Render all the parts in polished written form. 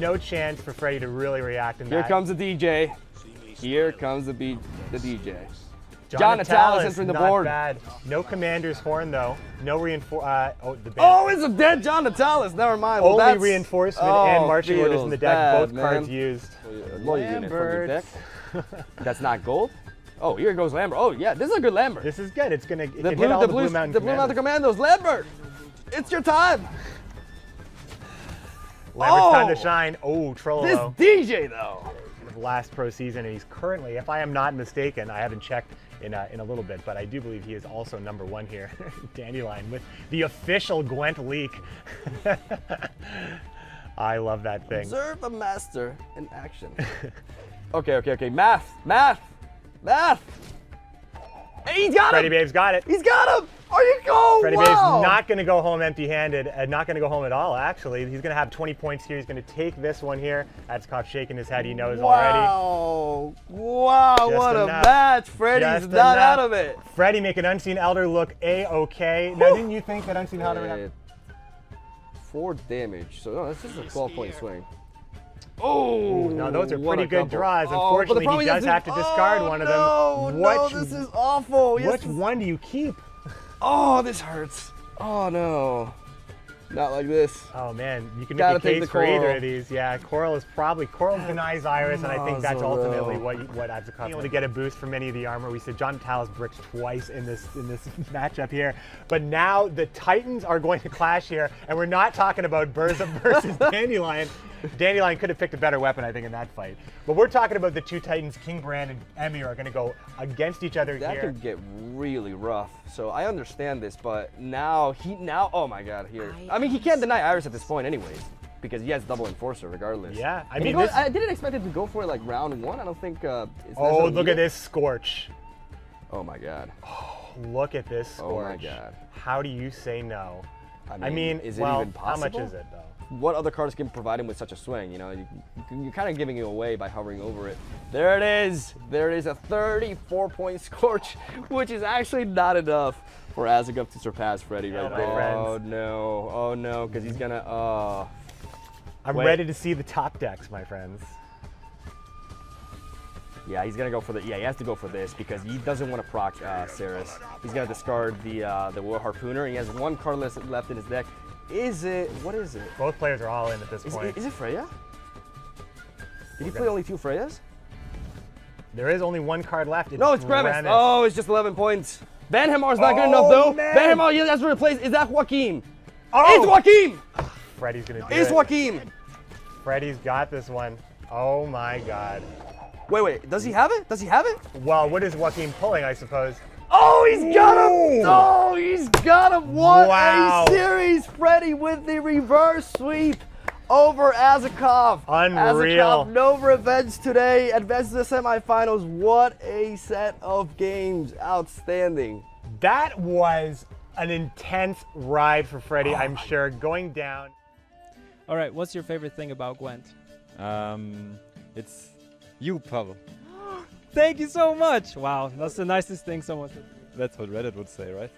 no chance for Freddy to really react in that. Here comes the DJ. Here comes the DJ. John Natalis entering the board. Bad. No Commander's Horn though. No reinforcement. Oh, it's a dead John Natalis. Never mind. Well, only reinforcement and marching orders in the deck. Bad, both cards used. Lambert. That's not gold. Oh, here goes Lambert. Oh yeah, this is a good Lambert. This is good. It's gonna the Blue Mountain Commandos. Lambert, it's your time. Lambert's time to shine. Oh, Trollo. This DJ though. Last pro season, and he's currently, if I am not mistaken, I haven't checked in a little bit, but I do believe he is also #1 here. Dandelion with the official Gwent leak. I love that thing. Observe the master in action. Okay. Math. Hey, he's got him. Freddybabes got it. He's got him. Are you going? Freddybabes not going to go home empty-handed. Not going to go home at all, actually. He's going to have 20 points here. He's going to take this one here. Adzikov shaking his head. He knows already. Wow, what a match. Freddy's not out of it. Freddy make an Unseen Elder look A-okay. Now, didn't you think that Unseen Elder would have 4 damage? So, no, that's just a 12-point swing. Oh, no, those are pretty good draws. Unfortunately, he does have to discard one of them. No, this is awful. Which one do you keep? Oh, this hurts. Oh, no. Not like this. Oh, man. You can make a case for either of these. Yeah, Coral denies Iris, and I think that's ultimately what Adzikov able to get a boost from any of the armor. We said John Natalis bricks twice in this matchup here. But now the Titans are going to clash here, and we're not talking about Burza versus Dandelion. Dandelion could have picked a better weapon, I think, in that fight. But we're talking about the two Titans, King Brand and Emir, are going to go against each other here. That could get really rough. So I understand this, but now, oh my God, here. I mean, he can't deny Iris at this point anyways, because he has double Enforcer regardless. Yeah, I mean, I didn't expect it to go for it like round 1. I don't think oh, look at this Scorch. Oh my God. Oh, look at this Scorch. Oh my God. How do you say no? I mean is it even possible? How much is it though? What other cards can provide him with such a swing? You know, you're kind of giving it away by hovering over it. There it is. There it is, a 34-point Scorch, which is actually not enough for Adzikov to surpass Freddy right there. Oh no, because he's gonna. I'm ready to see the top decks, my friends. Yeah, he's gonna go for he has to go for this because he doesn't want to proc Ceres. He's gonna discard the War Harpooner. He has 1 card left in his deck. What is it? Both players are all in at this point. Is it Freya? Did he play only 2 Freyas? There is only 1 card left. No, it's Grimace. Oh, it's just 11 points. Van Hamar's not good enough though. Man. Van Hamar, has to replace. Is that Joaquin? Oh! It's Joaquin! Freddy's gonna do it. It's Joaquin. Freddy's got this one. Oh my God. Wait, does he have it? Does he have it? Well, what is Joaquin pulling, I suppose? Oh, he's got him! Oh, he's got him! What a series! Freddy with the reverse sweep over Adzikov. Unreal. Adzikov, no revenge today. Advances to the semifinals. What a set of games. Outstanding. That was an intense ride for Freddy, I'm sure, going down. All right, what's your favorite thing about Gwent? It's you, Pavel. Thank you so much. Wow, that's the nicest thing someone said. That's what Reddit would say, right?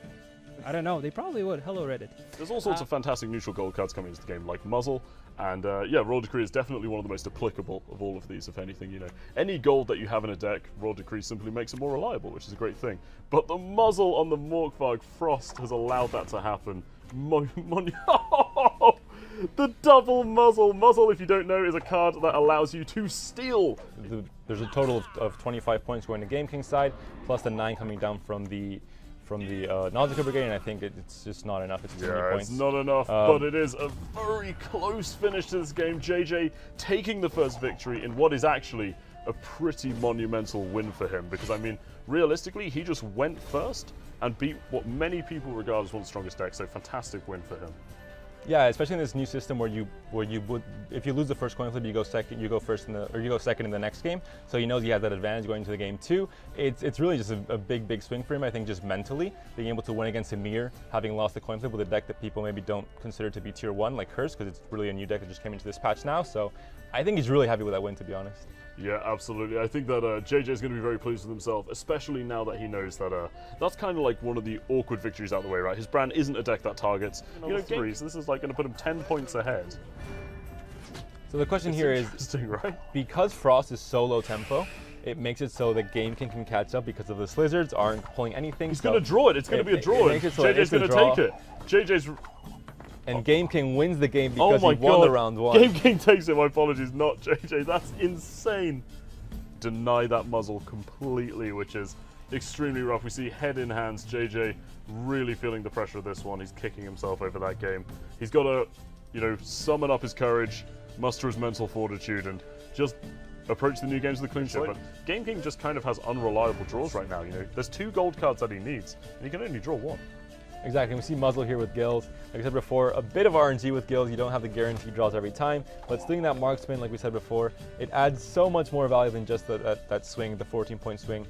I don't know. They probably would. Hello, Reddit. There's all sorts of fantastic neutral gold cards coming into the game, like Muzzle, and yeah, Royal Decree is definitely one of the most applicable of all of these, if anything. You know, any gold that you have in a deck, Royal Decree simply makes it more reliable, which is a great thing. But the Muzzle on the Morkvarg Frost has allowed that to happen. The double Muzzle. Muzzle, if you don't know, is a card that allows you to steal. There's a total of 25 points going to GameKing side, plus the 9 coming down from the Nautical Brigade, and I think it's just not enough. It's too many points. It's not enough, but it is a very close finish to this game. JJ taking the first victory in what is actually a pretty monumental win for him, because I mean, realistically, he just went first and beat what many people regard as one of the strongest decks, so fantastic win for him. Yeah, especially in this new system where you would, if you lose the first coin flip, you go second, you go second in the next game. So he knows he has that advantage going into the game too. It's really just a big swing for him. I think just mentally being able to win against Emir, having lost the coin flip with a deck that people maybe don't consider to be tier 1 like hers, because it's really a new deck that just came into this patch now. So I think he's really happy with that win, to be honest. Yeah, absolutely. I think that JJ is going to be very pleased with himself, especially now that he knows that that's kind of like one of the awkward victories out of the way, right? His brand isn't a deck that targets, you know, 3, so this is like going to put him 10 points ahead. So the question here is, interesting, right? because Frost is so low tempo, it makes it so that GameKing can catch up because of the Slizzards aren't pulling anything. He's going to draw it. It's going to be a draw. JJ's going to take it. JJ's... And GameKing wins the game because he won the round one. GameKing takes it. My apologies, not JJ. That's insane. Deny that muzzle completely, which is extremely rough. We see head in hands. JJ really feeling the pressure of this one. He's kicking himself over that game. He's got to, you know, summon up his courage, muster his mental fortitude, and just approach the new games with a clean sheet. But GameKing just kind of has unreliable draws right now. You know, there's 2 gold cards that he needs, and he can only draw 1. Exactly, we see Muzzle here with Guild. Like I said before, a bit of RNG with Guild. You don't have the guaranteed draws every time, but stealing that marksman, like we said before, it adds so much more value than just that swing, the 14-point swing,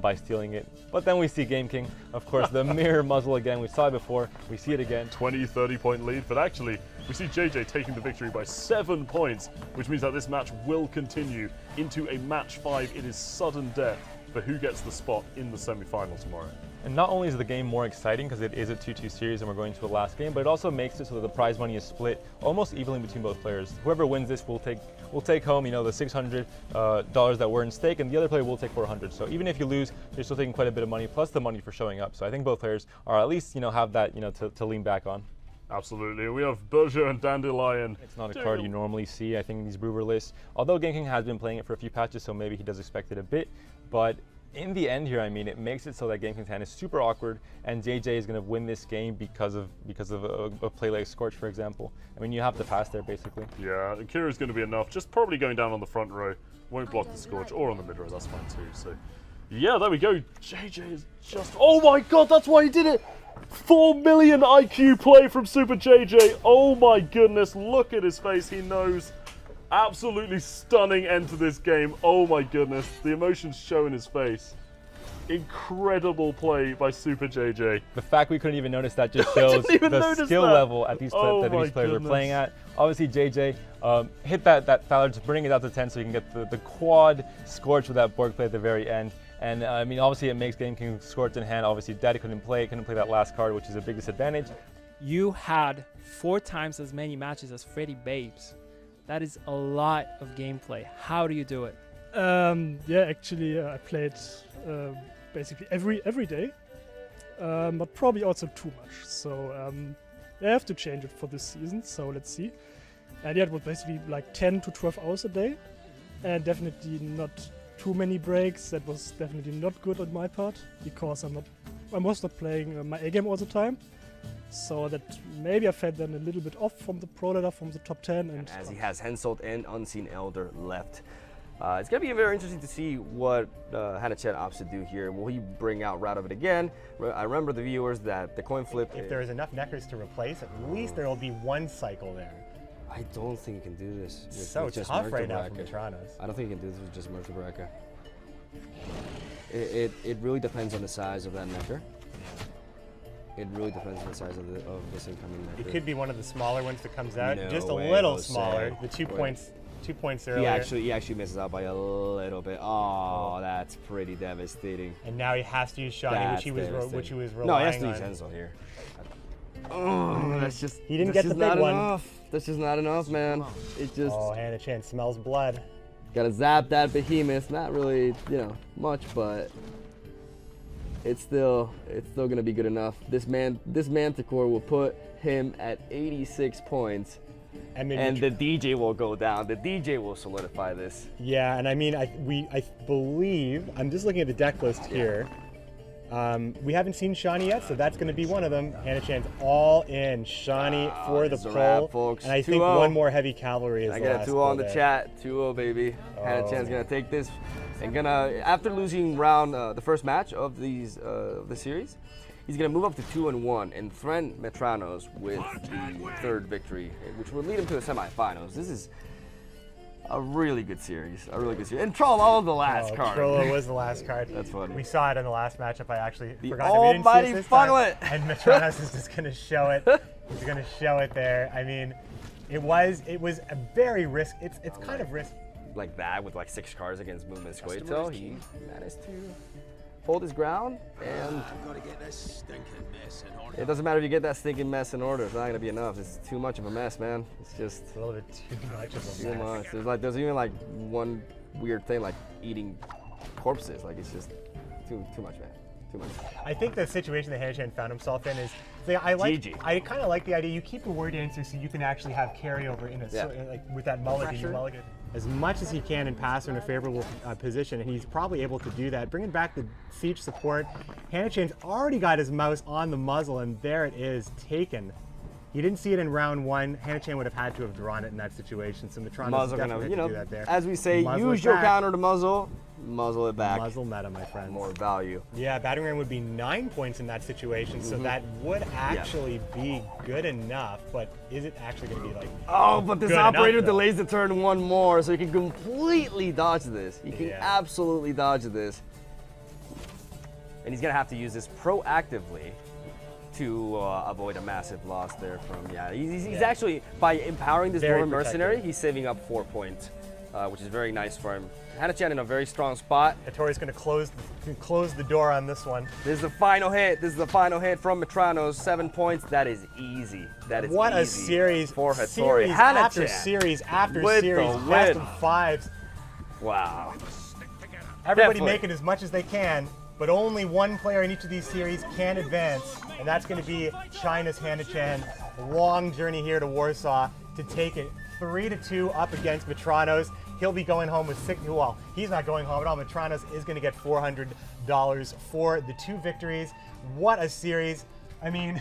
by stealing it. But then we see GameKing, of course, the mirror Muzzle again. We saw it before, we see it again. 20, 30-point lead, but actually, we see JJ taking the victory by 7 points, which means that this match will continue into a match 5. It is sudden death for who gets the spot in the semi-final tomorrow. And not only is the game more exciting because it is a 2-2 series and we're going to a last game, but it also makes it so that the prize money is split almost evenly between both players. Whoever wins this will take home, you know, the $600 that were in stake, and the other player will take $400. So even if you lose, you're still taking quite a bit of money plus the money for showing up. So I think both players are at least, you know, have that, you know, to lean back on. Absolutely. We have Burza and Dandelion. It's not a card you normally see, I think, in these Brewer lists. Although GameKing has been playing it for a few patches, so maybe he does expect it a bit. But in the end here, I mean, it makes it so that GameKing's hand is super awkward, and JJ is going to win this game because of a play like Scorch, for example. I mean, you have to pass there, basically. Yeah, Kira's going to be enough. Just probably going down on the front row. Won't block the Scorch, or on the mid row, that's fine too. So, yeah, there we go. JJ is just... Oh my god, that's why he did it! 4 million IQ play from SuperJJ. Oh my goodness, look at his face. He knows. Absolutely stunning end to this game. Oh my goodness, the emotions show in his face. Incredible play by SuperJJ. The fact we couldn't even notice that just shows the skill level at these that these players are playing at. Obviously, JJ hit that Fowler to bring it out to 10 so you can get the quad Scorch with that Borg play at the very end. And I mean, obviously it makes GameKing Scorch in hand. Obviously, Daddy couldn't play that last card, which is a big disadvantage. You had 4 times as many matches as Freddybabes. That is a lot of gameplay. How do you do it? Yeah, actually, I played basically every day, but probably also too much. So I have to change it for this season. So let's see. And yeah, it was basically like 10 to 12 hours a day, and definitely not too many breaks. That was definitely not good on my part because I was not playing my A game all the time. So that maybe I felt then a little bit off from the pro ladder, from the top 10. And as he has Henselt and Unseen Elder left. It's going to be very interesting to see what OMhanachann opts to do here. Will he bring out Irohabit again? I remember the viewers that the coin flip... If there is enough Neckers to replace, at least there will be 1 cycle there. I don't think he can do this. It's so tough right now from Metranos. I don't think he can do this with just Mercabraca. It really depends on the size of that Necker. It really depends on the size of this incoming Necker. It could be one of the smaller ones that comes out, just a little smaller. The 2 points earlier. He actually misses out by a little bit. Oh, that's pretty devastating. And now he has to use Shani, which he was relying on. No, he has to use Henselt here. Oh, that's just... He didn't get the big one. Enough. That's just not enough, man. It just... Oh, OMhanachann smells blood. Gotta zap that behemoth. Not really, you know, much, but it's still gonna be good enough. This Manticore will put him at 86 points. And the DJ will go down. The DJ will solidify this. Yeah, and I mean, I believe, I'm just looking at the deck list here. We haven't seen Shani yet, so that's going to be one of them. OMhanachann's all in. Shani for the pull. Folks. And I think one more heavy cavalry is the last. I got a 2-0 on the chat. 2-0, baby. OMhanachann's going to take this. And after losing the first match of the series, he's going to move up to 2-1 and threaten Metranos with the 3rd victory, which will lead him to the semifinals. This is a really good series. And Trollo the last card. Trollo was the last card. That's funny. We saw it in the last matchup. I actually forgot that we didn't see it this time. And Metranos is just going to show it. He's going to show it there. I mean, it was a very risk. It's kind of risk. Like that with like 6 cards against Movement Squato, he managed to hold his ground, and it doesn't matter if you get that stinking mess in order. It's not gonna be enough. It's too much of a mess, man. It's just a little bit too much of a too much. There's even like one weird thing like eating corpses. Like it's just too much, man. Too much. I think the situation that OMhanachann found himself in is, I kind of like the idea. You keep a word answer so you can actually have carryover in a like with that mulligan. As much as he can and pass in a favorable position, and he's probably able to do that. Bringing back the siege support, OMhanachann's already got his mouse on the muzzle, and there it is, taken. You didn't see it in round one. OMhanachann would have had to have drawn it in that situation, so Metranos definitely had to do that there. As we say, use your counter to muzzle it back. Muzzle meta, my friend. More value. Yeah, battering ram would be 9 points in that situation, so that would actually be good enough, but is it actually going to be like but this operator delays the turn one more, so you can completely dodge this. You can absolutely dodge this. And he's going to have to use this proactively to avoid a massive loss there from, he's actually, by empowering this Northern Mercenary, he's saving up 4 points, which is very nice for him. OMhanachann in a very strong spot. Hattori's going to close the door on this one. This is the final hit. This is the final hit from Metranos. 7 points. That is easy. That is what easy a series for Hattori. Series after series after series. Best of fives. Wow. Everybody making as much as they can, but only one player in each of these series can advance, and that's going to be China's OMhanachann. Long journey here to Warsaw to take it 3-2 up against Metranos. He'll be going home with well, he's not going home at all. Metranos is going to get $400 for the 2 victories. What a series. I mean,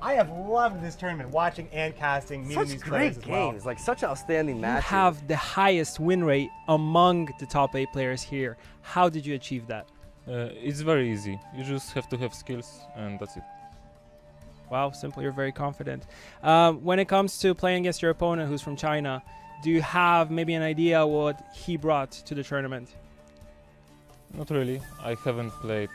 I have loved this tournament, watching and casting, meeting these players as well. Great games, like such outstanding matches. You have the highest win rate among the top 8 players here. How did you achieve that? It's very easy. You just have to have skills, and that's it. Wow, simple. You're very confident. When it comes to playing against your opponent who's from China, do you have maybe an idea what he brought to the tournament? Not really. I haven't played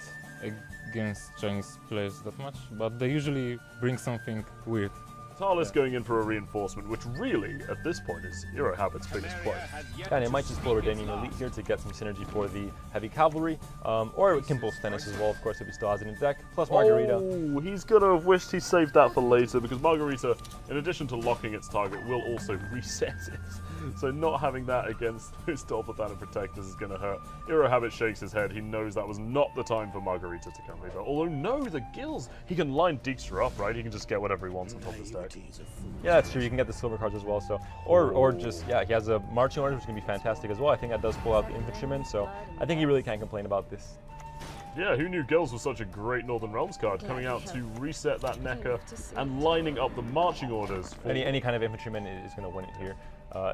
against Chinese players that much, but they usually bring something weird. Talus going in for a reinforcement, which really, at this point, is Irohabit's biggest play. And it might just pull Dandelion Elite here to get some synergy for the heavy cavalry, or it can pull Stennis as well, of course, if he still has it in deck, plus Margarita. Oh, he's going to have wished he saved that for later, because Margarita, in addition to locking its target, will also reset it. So not having that against those Tailbot and Protectors is going to hurt. Irohabit shakes his head. He knows that was not the time for Margarita to come over. Although, no, the gills. He can line Dijkstra up, right? He can just get whatever he wants on top of his deck. Yeah, that's true. You can get the silver cards as well. So, or just, he has a marching order, which can be fantastic as well. I think that does pull out the infantryman. So I think he really can't complain about this. Yeah, who knew Gills was such a great Northern Realms card, coming out to reset that Necker and lining up the marching orders. For any kind of infantryman is going to win it here.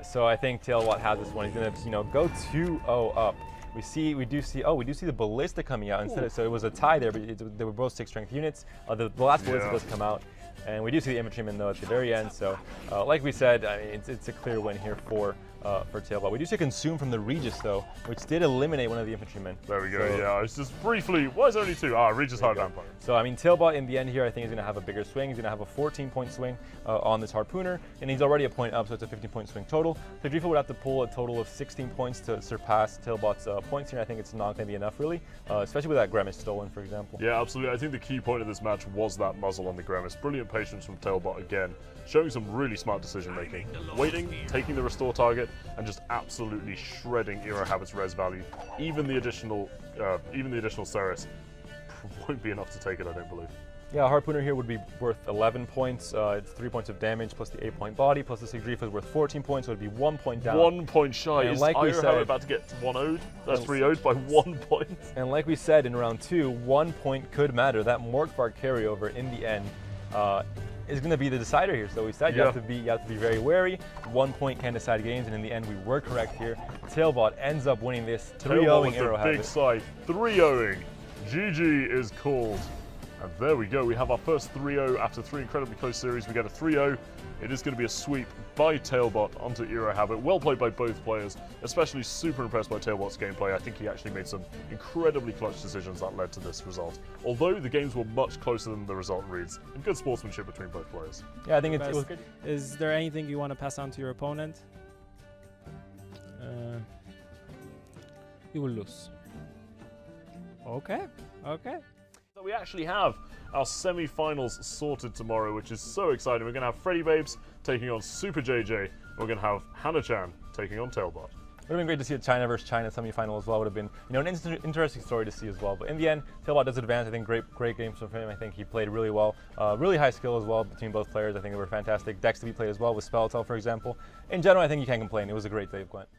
So I think Tailbot has this one. He's going to, go 2-0 up. We do see the ballista coming out instead. So it was a tie there, but they were both 6 strength units. The last ballista does come out, and we do see the infantryman though at the very end. So like we said, I mean, it's a clear win here for Tailbot. We do see consume from the Regis though, which did eliminate one of the infantrymen. There we go. So, yeah, it's just briefly. Why is there only 2? Regis hard vampire. So I mean, Tailbot in the end here, I think is going to have a bigger swing. He's going to have a 14-point swing on this harpooner, and he's already a point up, so it's a 15-point swing total. So Drifa would have to pull a total of 16 points to surpass Tailbot's points here. I think it's not going to be enough really, especially with that Grimace stolen, for example. Yeah, absolutely. I think the key point of this match was that muzzle on the Grimace. Brilliant patience from Tailbot again, showing some really smart decision making. Waiting, taking the restore target, and just absolutely shredding Irohabit's res value. Even the additional Ceres won't be enough to take it, I don't believe. Yeah, Harpooner here would be worth 11 points. It's 3 points of damage plus the 8-point body, plus the Sigrifa is worth 14 points, so it'd be 1 point down. 1 point shy. And is like we said, about to get 1-0'd? That's 3-0'd by 1 point. And like we said in round 2, 1 point could matter. That Morkvark carryover in the end is going to be the decider here. So we said you have to be very wary. 1 point can decide games, and in the end we were correct here. Tailbot ends up winning this 3-0ing Irohabit. Big side, 3-0ing. GG is called. And there we go. We have our first 3-0 after 3 incredibly close series. We get a 3-0. It is going to be a sweep by Tailbot onto Irohabit. Well played by both players, especially super impressed by Tailbot's gameplay. I think he actually made some incredibly clutch decisions that led to this result. Although the games were much closer than the result reads, and good sportsmanship between both players. Yeah, I think it was good. Is there anything you want to pass on to your opponent? You will lose. Okay. Okay. So we actually have our semi-finals sorted tomorrow, which is so exciting. We're going to have Freddybabes taking on SuperJJ, and we're going to have OMhanachann taking on Tailbot. It would have been great to see a China versus China semi-final as well. Would have been, you know, an interesting story to see as well. But in the end, Tailbot does advance. I think great games from him. I think he played really well. Really high skill as well between both players. I think they were fantastic decks to be played as well with Spelltel, for example. In general, I think you can't complain. It was a great day of Gwent.